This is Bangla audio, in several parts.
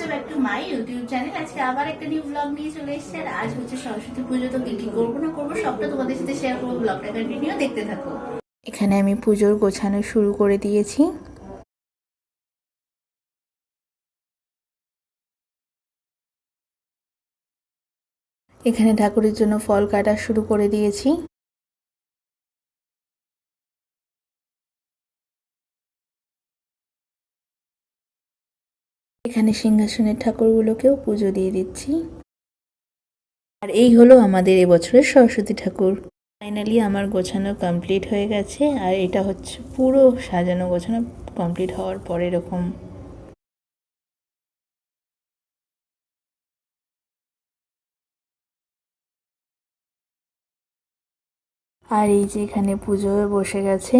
Welcome back to my YouTube channel. আজকে আবার একটা নিউ ব্লগ নিয়ে চলে এসেছে। আর আজ হচ্ছে সরস্বতী পুজো, তো কি কি করবো না করবো সবটা তোমাদের সাথে শেয়ার করবো। ব্লগটা কন্টিনিউ দেখতে থাকো। এখানে আমি পুজোর গোছানো শুরু করে দিয়েছি। এখানে ঠাকুরের জন্য ফল কাটা শুরু করে দিয়েছি। এখানে সিংহাসনের ঠাকুরগুলোকেও পুজো দিয়ে দিচ্ছি। আর এই হলো আমাদের এবছরের সরস্বতী ঠাকুর। ফাইনালি আমার গোছানো কমপ্লিট হয়ে গেছে। আর এটা হচ্ছে পুরো সাজানো গোছানো কমপ্লিট হওয়ার পরে এরকম। আর এই যে এখানে পুজো বসে গেছে।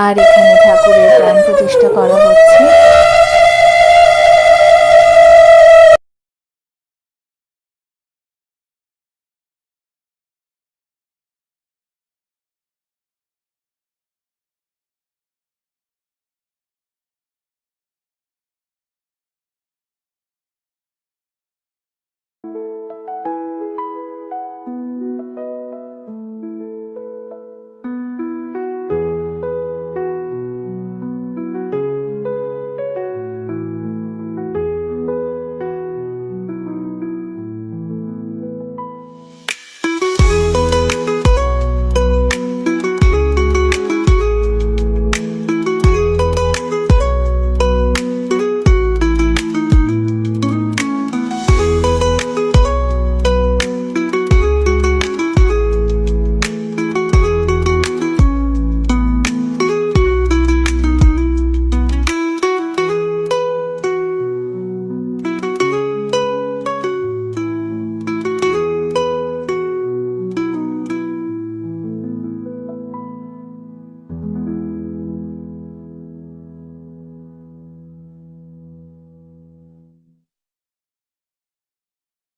আর এখানে ঠাকুরের প্রাণ প্রতিষ্ঠা করা হচ্ছে।